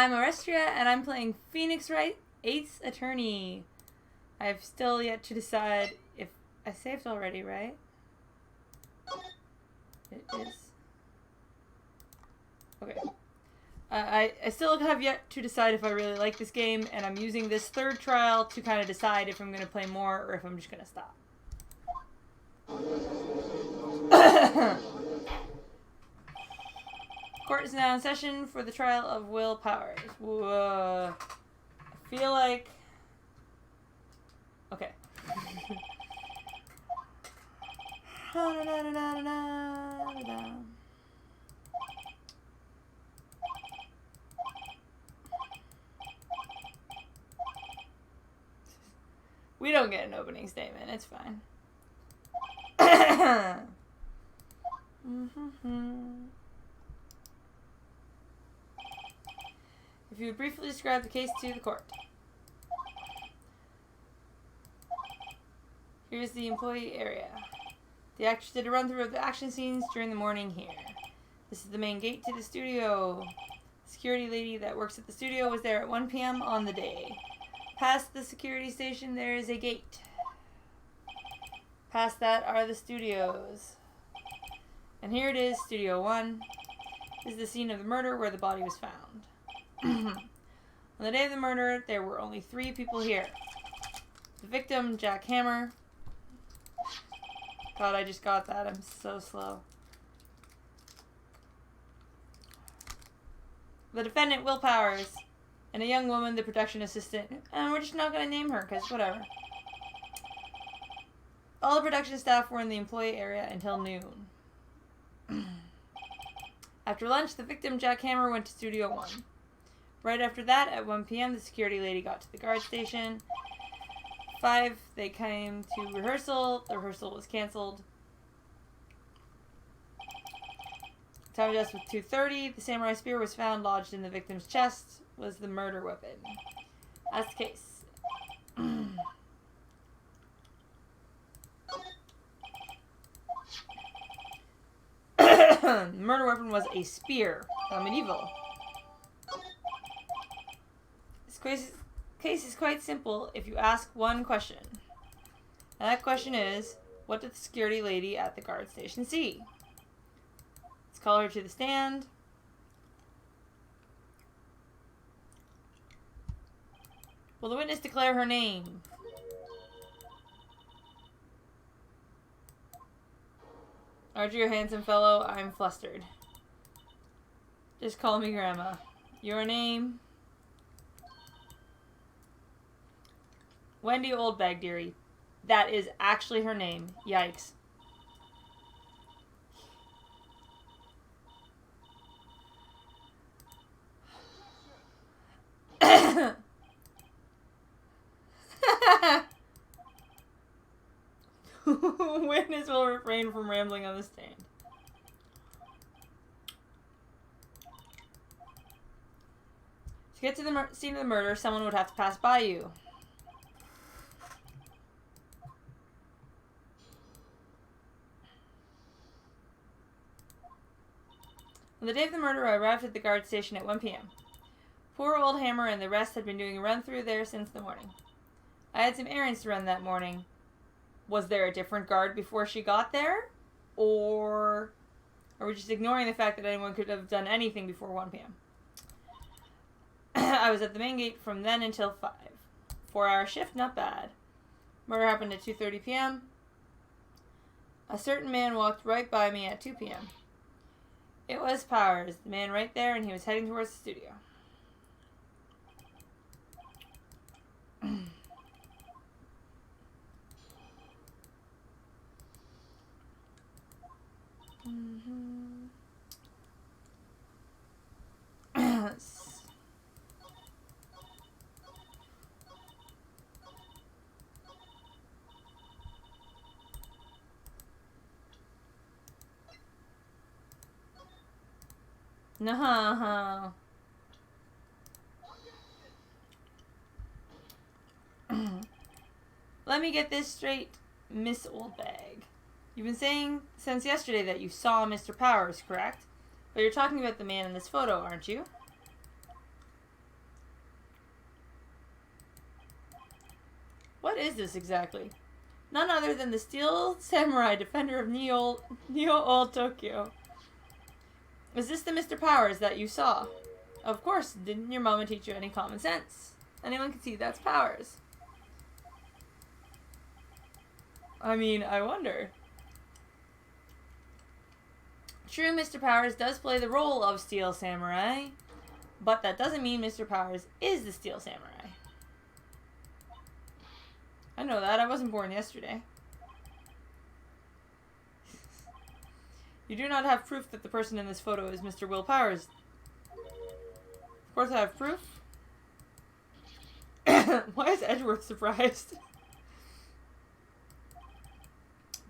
I'm Orestria, and I'm playing Pheonix Wright, 8th Attorney. I've still yet to decide if... I saved already, right? It is. Okay. I still have yet to decide if I really like this game, and I'm using this third trial to kind of decide if I'm going to play more or if I'm just going to stop. Court is now in session for the trial of Will Powers. Whoa. I feel like... Okay. We don't get an opening statement. It's fine. If you would briefly describe the case to the court. Here's the employee area. The actors did a run-through of the action scenes during the morning here. This is the main gate to the studio. The security lady that works at the studio was there at 1 p.m. on the day. Past the security station, there is a gate. Past that are the studios. And here it is, Studio 1. This is the scene of the murder where the body was found. On the day of the murder, there were only 3 people here. The victim, Jack Hammer. God, I just got that. I'm so slow. The defendant, Will Powers. And a young woman, the production assistant. And we're just not going to name her, because whatever. All the production staff were in the employee area until noon. After lunch, the victim, Jack Hammer, went to Studio 1. Right after that, at 1 p.m., the security lady got to the guard station. 5, they came to rehearsal. The rehearsal was canceled. Time of death was 2:30. The samurai spear was found lodged in the victim's chest. Was the murder weapon. That's the case. The murder weapon was a spear. Medieval. This case is quite simple if you ask one question. And that question is, what did the security lady at the guard station see? Let's call her to the stand. Will the witness declare her name? Aren't you a handsome fellow? I'm flustered. Just call me Grandma. Your name? Wendy Oldbag, dearie. That is actually her name. Yikes. Witness will refrain from rambling on the stand. To get to the scene of the murder, someone would have to pass by you. On the day of the murder, I arrived at the guard station at 1 p.m. Poor old Hammer and the rest had been doing a run-through there since the morning. I had some errands to run that morning. Was there a different guard before she got there? Or are we just ignoring the fact that anyone could have done anything before 1 p.m.? I was at the main gate from then until 5. 4-hour shift, not bad. Murder happened at 2:30 p.m. A certain man walked right by me at 2 p.m. It was Powers, the man right there, and he was heading towards the studio. No. Let me get this straight, Miss Oldbag. You've been saying since yesterday that you saw Mr. Powers, correct? But you're talking about the man in this photo, aren't you? What is this exactly? None other than the Steel Samurai, defender of Neo Old Tokyo. Is this the Mr. Powers that you saw? Of course, didn't your mama teach you any common sense? Anyone can see that's Powers. I mean, I wonder. True, Mr. Powers does play the role of Steel Samurai, but that doesn't mean Mr. Powers is the Steel Samurai. I know that. I wasn't born yesterday. You do not have proof that the person in this photo is Mr. Will Powers. Of course I have proof. Why is Edgeworth surprised?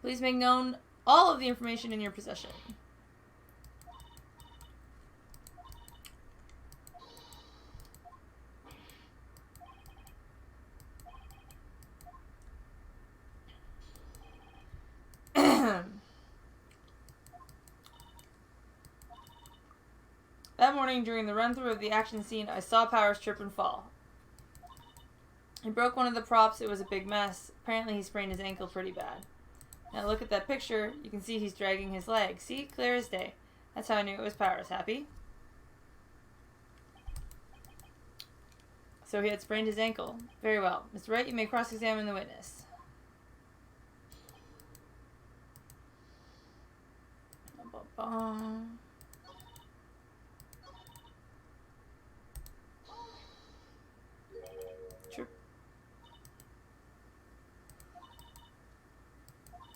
Please make known all of the information in your possession. That morning, during the run-through of the action scene, I saw Powers trip and fall. He broke one of the props. It was a big mess. Apparently, he sprained his ankle pretty bad. Now look at that picture. You can see he's dragging his leg. See? Clear as day. That's how I knew it was Powers. Happy? So he had sprained his ankle. Very well. Mr. Wright, you may cross-examine the witness.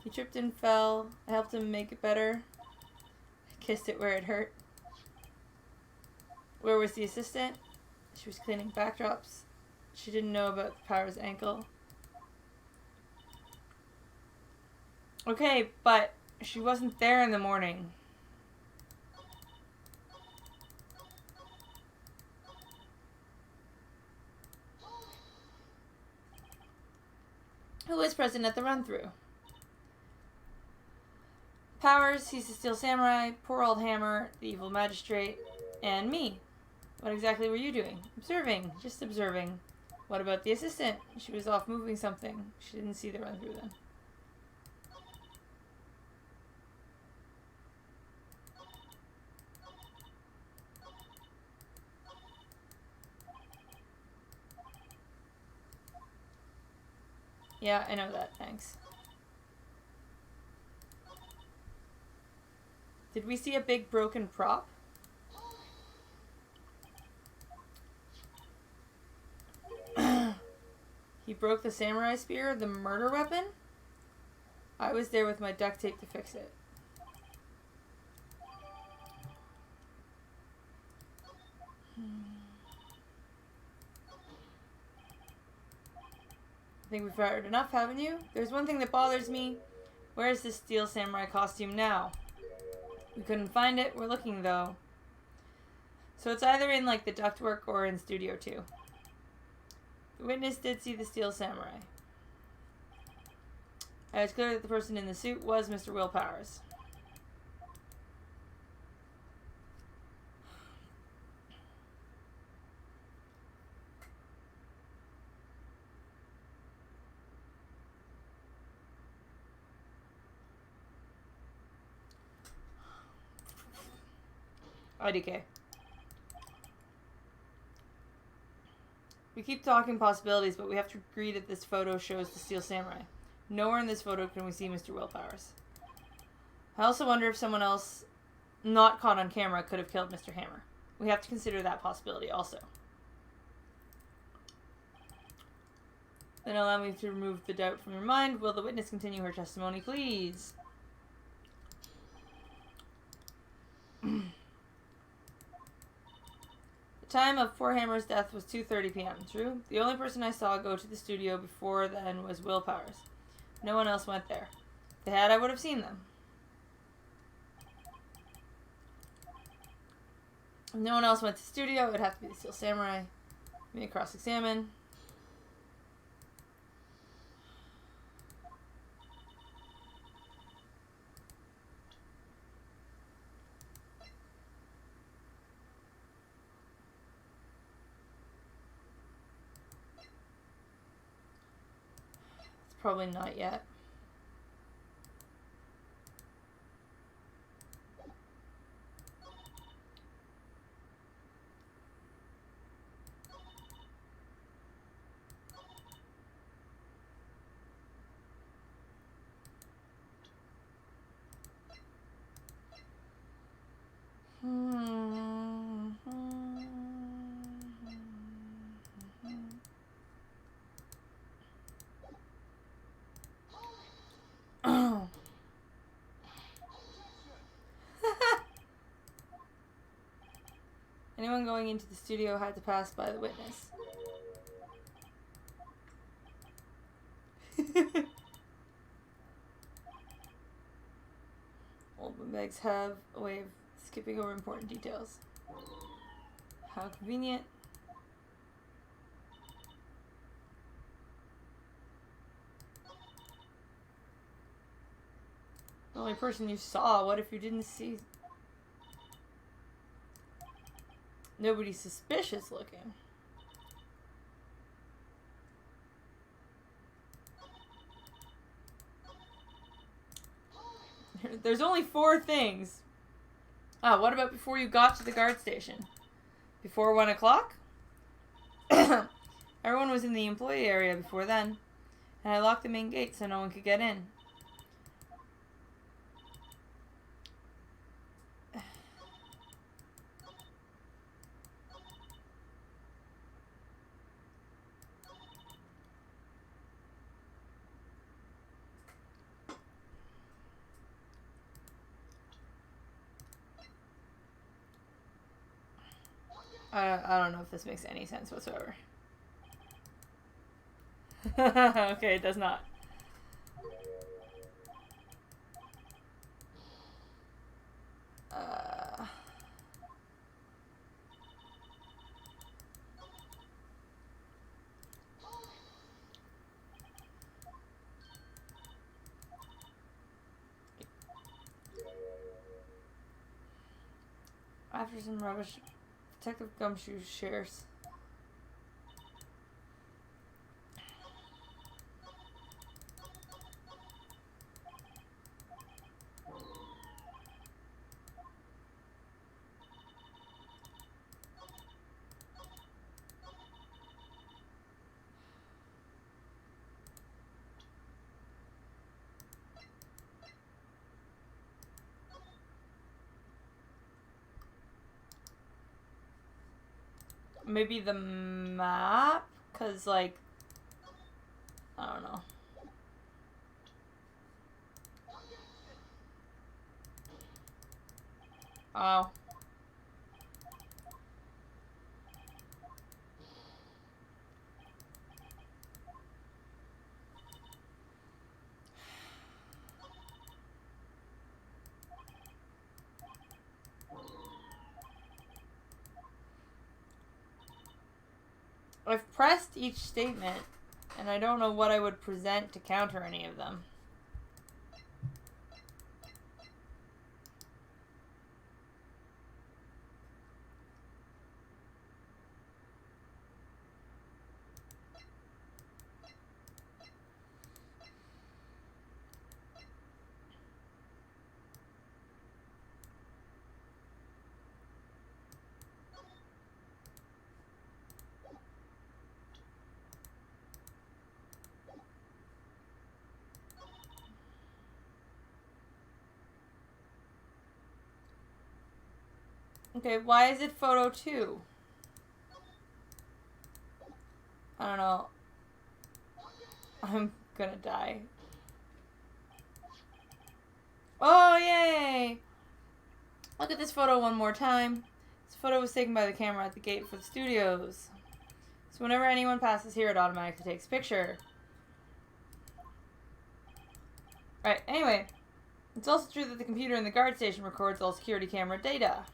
He tripped and fell. I helped him make it better. I kissed it where it hurt. Where was the assistant? She was cleaning backdrops. She didn't know about Powers' ankle. Okay, but she wasn't there in the morning. Who was present at the run-through? Powers, he's the Steel Samurai, poor old Hammer, the evil magistrate, and me. What exactly were you doing? Observing. Just observing. What about the assistant? She was off moving something. She didn't see the run-through then. Yeah, I know that. Thanks. Did we see a big broken prop? He broke the samurai spear, the murder weapon? I was there with my duct tape to fix it. I think we've heard enough, haven't you? There's one thing that bothers me. Where's this Steel Samurai costume now? We couldn't find it. We're looking, though. So it's either in, like, the ductwork or in Studio 2. The witness did see the Steel Samurai. It's clear that the person in the suit was Mr. Will Powers. IDK. We keep talking possibilities, but we have to agree that this photo shows the Steel Samurai. Nowhere in this photo can we see Mr. Will Powers. I also wonder if someone else, not caught on camera, could have killed Mr. Hammer. We have to consider that possibility also. Then allow me to remove the doubt from your mind. Will the witness continue her testimony, please? The time of poor Hammer's death was 2:30 p.m. True? The only person I saw go to the studio before then was Will Powers. No one else went there. If they had, I would have seen them. If no one else went to the studio, it would have to be the Steel Samurai. Let me cross-examine. Probably not yet. Anyone going into the studio had to pass by the witness. Old windbags have a way of skipping over important details. How convenient. The only person you saw, what if you didn't see? Nobody's suspicious looking. There's only 4 things. Ah, what about before you got to the guard station? Before 1 o'clock? Everyone was in the employee area before then. And I locked the main gate so no one could get in. I don't know if this makes any sense whatsoever. Okay, it does not. After some rubbish, Detective Gumshoe shares. Maybe the map? Because, like, I don't know. Oh. I've pressed each statement, and I don't know what I would present to counter any of them. Okay, why is it photo 2? I don't know. I'm gonna die. Oh, yay! Look at this photo one more time. This photo was taken by the camera at the gate for the studios. So whenever anyone passes here, it automatically takes a picture. Right, anyway. It's also true that the computer in the guard station records all security camera data.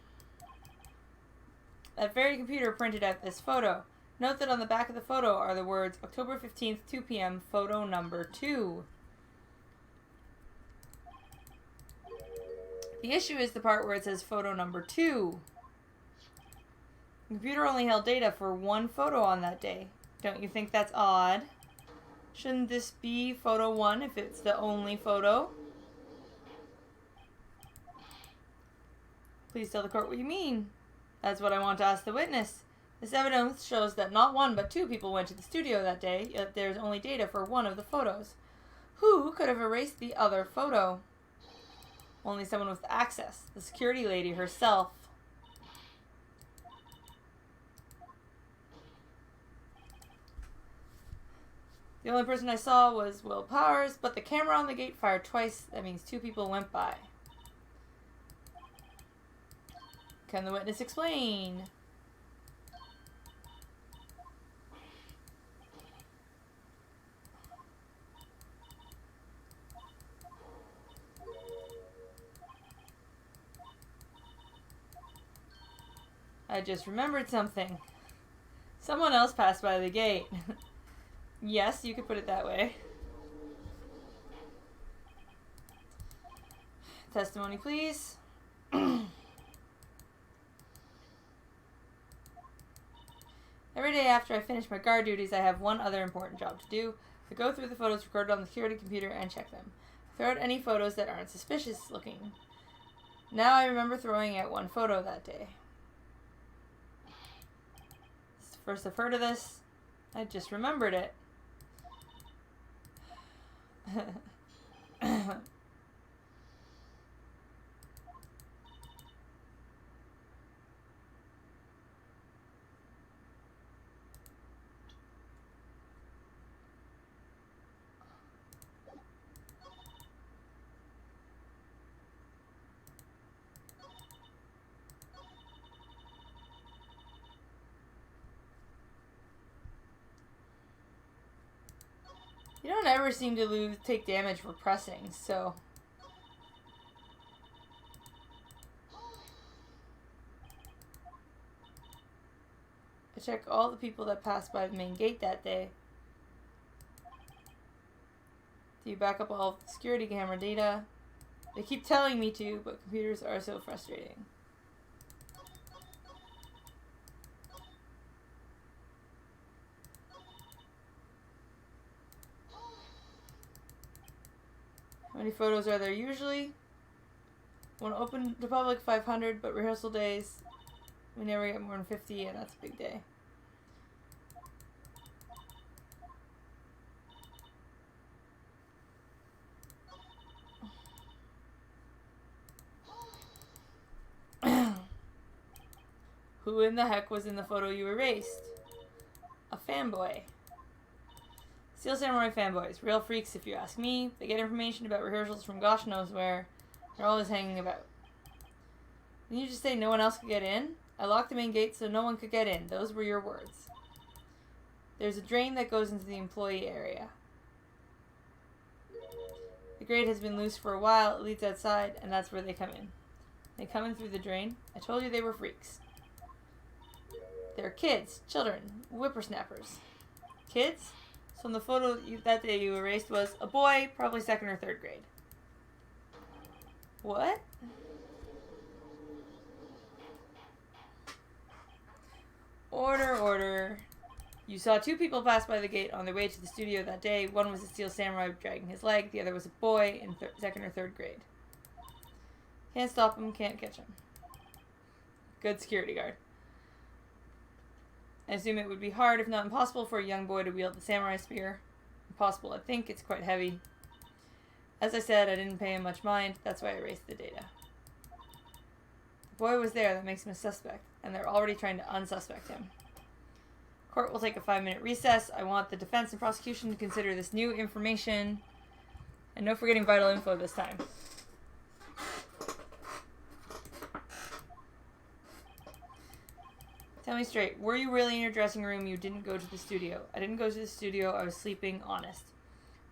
That very computer printed out this photo. Note that on the back of the photo are the words October 15th, 2 p.m., photo number 2. The issue is the part where it says photo number 2. The computer only held data for 1 photo on that day. Don't you think that's odd? Shouldn't this be photo 1 if it's the only photo? Please tell the court what you mean. That's what I want to ask the witness. This evidence shows that not 1 but 2 people went to the studio that day, yet there's only data for 1 of the photos. Who could have erased the other photo? Only someone with access. The security lady herself. The only person I saw was Will Powers, but the camera on the gate fired twice. That means 2 people went by. Can the witness explain? I just remembered something. Someone else passed by the gate. Yes, you could put it that way. Testimony, please. Every day after I finish my guard duties, I have one other important job to do. I go through the photos recorded on the security computer and check them. Throw out any photos that aren't suspicious looking. Now I remember throwing out 1 photo that day. It's the first I've heard of this. I just remembered it. You don't ever seem to take damage for pressing, so... I check all the people that passed by the main gate that day. Do you back up all the security camera data? They keep telling me to, but computers are so frustrating. How many photos are there usually? When open to public, 500, but rehearsal days, we never get more than 50, and that's a big day. Who in the heck was in the photo you erased? A fanboy. Steel Samurai fanboys. Real freaks if you ask me. They get information about rehearsals from gosh knows where. They're always hanging about. Didn't you just say no one else could get in? I locked the main gate so no one could get in. Those were your words. There's a drain that goes into the employee area. The grate has been loose for a while. It leads outside, and that's where they come in. They come in through the drain. I told you they were freaks. They're kids, children, whippersnappers. Kids? So in the photo that day you erased was a boy, probably 2nd or 3rd grade. What? Order, order. You saw 2 people pass by the gate on their way to the studio that day. One was a Steel Samurai dragging his leg. The other was a boy in 2nd or 3rd grade. Can't stop him, can't catch him. Good security guard. I assume it would be hard, if not impossible, for a young boy to wield the samurai spear. Impossible, I think. It's quite heavy. As I said, I didn't pay him much mind. That's why I erased the data. The boy was there. That makes him a suspect. And they're already trying to unsuspect him. Court will take a 5-minute recess. I want the defense and prosecution to consider this new information. And no forgetting vital info this time. Tell me straight, were you really in your dressing room? You didn't go to the studio. I didn't go to the studio. I was sleeping, honest.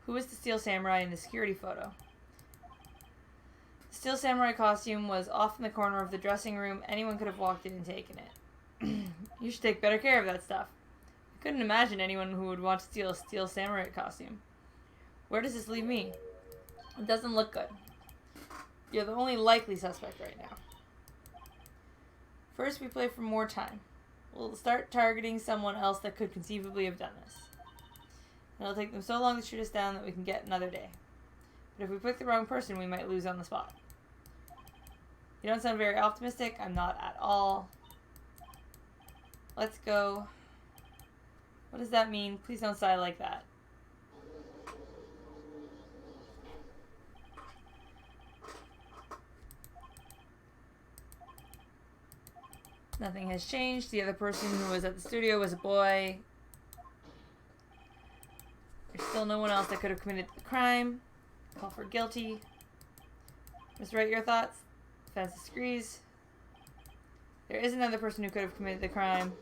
Who was the Steel Samurai in the security photo? The Steel Samurai costume was off in the corner of the dressing room. Anyone could have walked in and taken it. You should take better care of that stuff. I couldn't imagine anyone who would want to steal a Steel Samurai costume. Where does this leave me? It doesn't look good. You're the only likely suspect right now. First, we play for more time. We'll start targeting someone else that could conceivably have done this. It'll take them so long to shoot us down that we can get another day. But if we pick the wrong person, we might lose on the spot. You don't sound very optimistic. I'm not at all. Let's go. What does that mean? Please don't sigh like that. Nothing has changed. The other person who was at the studio was a boy. There's still no one else that could have committed the crime. Call for guilty. Mr. Wright, your thoughts? Defense disagrees. There is another person who could have committed the crime.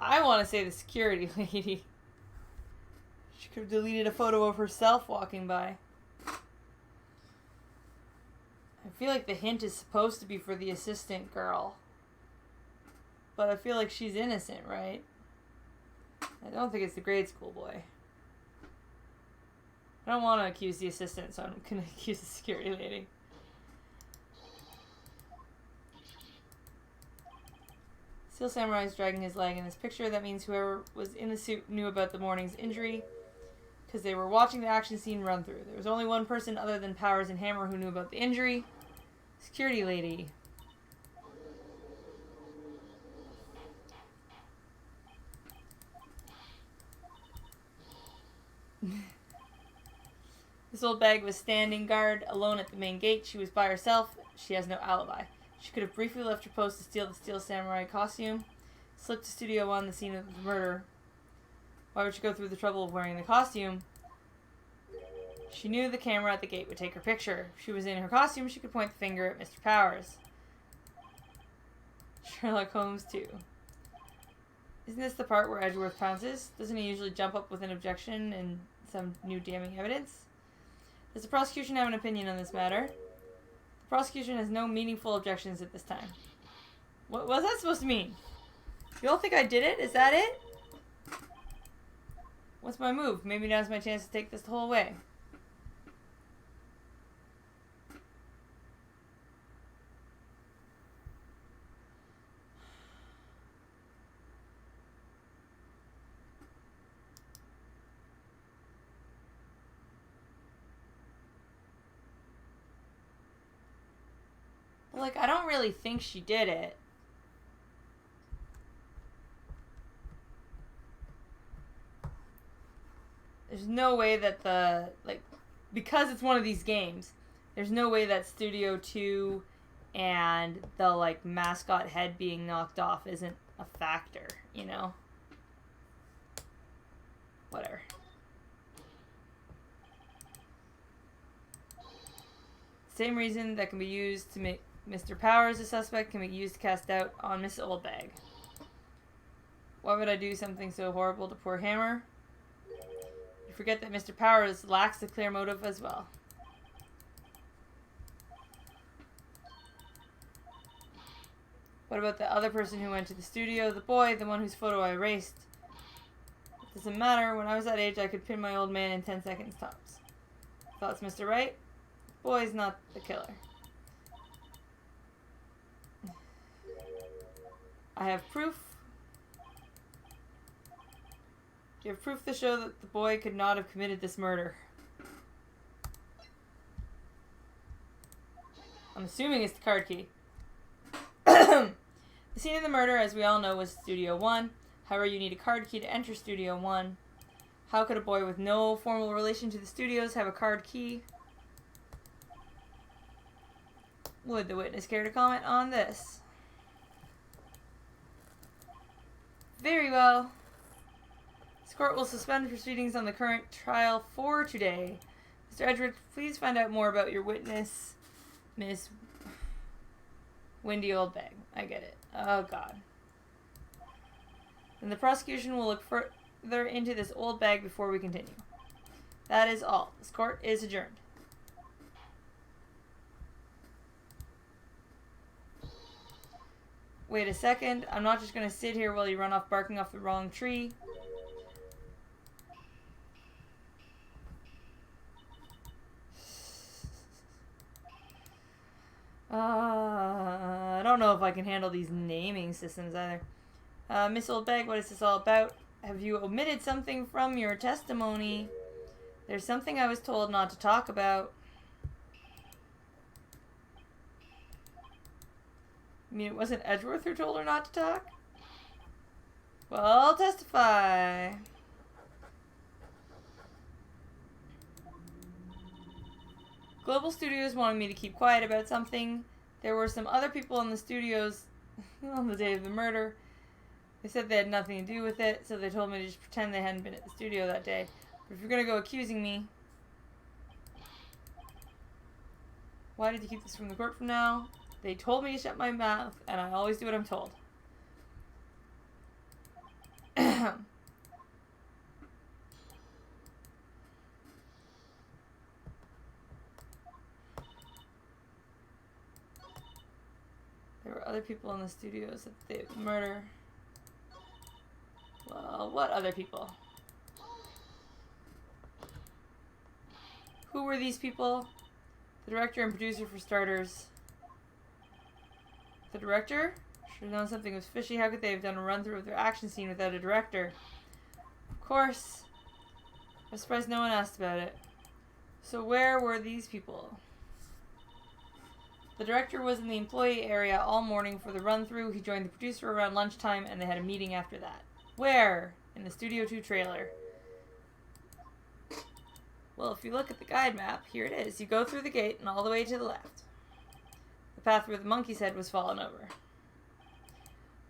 I want to say the security lady. She could have deleted a photo of herself walking by. I feel like the hint is supposed to be for the assistant girl. But I feel like she's innocent, right? I don't think it's the grade school boy. I don't want to accuse the assistant, so I'm going to accuse the security lady. Steel Samurai is dragging his leg in this picture. That means whoever was in the suit knew about the morning's injury because they were watching the action scene run through. There was only one person other than Powers and Hammer who knew about the injury. Security lady. This old bag was standing guard alone at the main gate. She was by herself. She has no alibi. She could have briefly left her post to steal the Steel Samurai costume, slipped to Studio 1, the scene of the murder. Why would she go through the trouble of wearing the costume? She knew the camera at the gate would take her picture. If she was in her costume, she could point the finger at Mr. Powers. Sherlock Holmes, too. Isn't this the part where Edgeworth pounces? Doesn't he usually jump up with an objection and some new damning evidence? Does the prosecution have an opinion on this matter? The prosecution has no meaningful objections at this time. What was that supposed to mean? You all think I did it? Is that it? What's my move? Maybe now's my chance to take this the whole way. Like, I don't really think she did it. There's no way that because it's one of these games, there's no way that Studio 2 and the, mascot head being knocked off isn't a factor, you know? Whatever. Same reason that can be used to make Mr. Powers a suspect can be used to cast doubt on Miss Oldbag. Why would I do something so horrible to poor Hammer? You forget that Mr. Powers lacks a clear motive as well. What about the other person who went to the studio? The boy, the one whose photo I erased. It doesn't matter. When I was that age, I could pin my old man in 10 seconds tops. Thoughts, Mr. Wright? The boy's not the killer. I have proof. Do you have proof to show that the boy could not have committed this murder? I'm assuming it's the card key. The scene of the murder, as we all know, was Studio 1. However, you need a card key to enter Studio 1. How could a boy with no formal relation to the studios have a card key? Would the witness care to comment on this? Very well. This court will suspend proceedings on the current trial for today. Mr. Edgeworth, please find out more about your witness, Miss Windy Oldbag. I get it. Oh, God. Then the prosecution will look further into this old bag before we continue. That is all. This court is adjourned. Wait a second. I'm not just gonna sit here while you run off barking off the wrong tree. I don't know if I can handle these naming systems either. Miss Oldbag, what is this all about? Have you omitted something from your testimony? There's something I was told not to talk about. I mean, it wasn't Edgeworth who told her not to talk? Well, testify. Global Studios wanted me to keep quiet about something. There were some other people in the studios on the day of the murder. They said they had nothing to do with it, so they told me to just pretend they hadn't been at the studio that day. But if you're gonna go accusing me, why did you keep this from the court from now? They told me to shut my mouth, and I always do what I'm told. There were other people in the studios at the day of the murder. Well, what other people? Who were these people? The director and producer, for starters. The director? Should have known something was fishy. How could they have done a run-through of their action scene without a director? Of course. I'm surprised no one asked about it. So where were these people? The director was in the employee area all morning for the run-through. He joined the producer around lunchtime, and they had a meeting after that. Where? In the Studio 2 trailer. Well, if you look at the guide map, here it is. You go through the gate and all the way to the left. The path where the monkey's head was fallen over.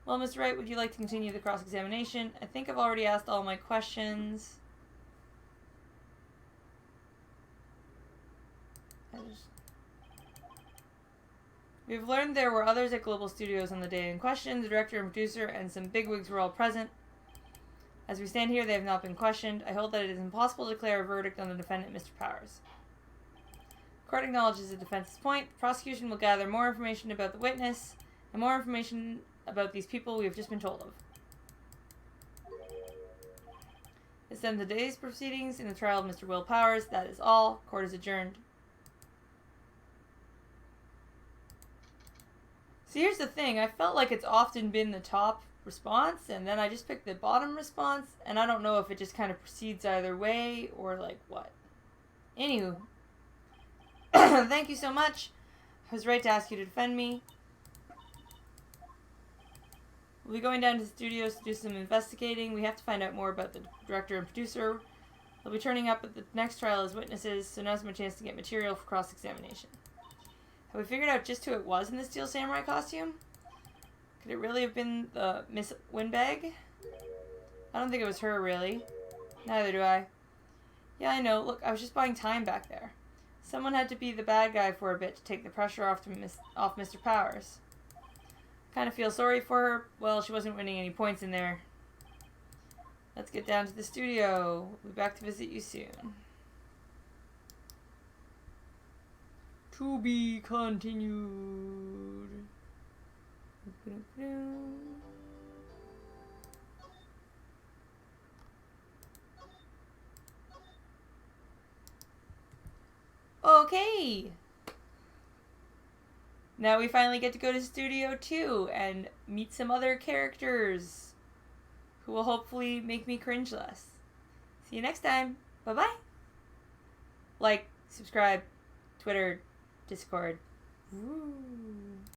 Well, Mr. Wright, would you like to continue the cross-examination? I think I've already asked all my questions. We've learned there were others at Global Studios on the day in question. The director and producer and some bigwigs were all present. As we stand here, they have not been questioned. I hold that it is impossible to declare a verdict on the defendant, Mr. Powers. The court acknowledges the defense's point. The prosecution will gather more information about the witness and more information about these people we have just been told of. This ends today's proceedings in the trial of Mr. Will Powers. That is all. Court is adjourned. See, here's the thing. I felt like it's often been the top response, and then I just picked the bottom response, and I don't know if it just kind of proceeds either way or like what. Anywho, thank you so much. I was right to ask you to defend me. We'll be going down to the studios to do some investigating. We have to find out more about the director and producer. They'll be turning up at the next trial as witnesses, so now's my chance to get material for cross-examination. Have we figured out just who it was in the Steel Samurai costume? Could it really have been the Miss Windbag? I don't think it was her, really. Neither do I. Yeah, I know. Look, I was just buying time back there. Someone had to be the bad guy for a bit to take the pressure off Mr. Powers. Kind of feel sorry for her. Well, she wasn't winning any points in there. Let's get down to the studio. We'll be back to visit you soon. To be continued. Okay. Now we finally get to go to Studio 2 and meet some other characters who will hopefully make me cringe less. See you next time. Bye-bye. Like, subscribe, Twitter, Discord. Woo.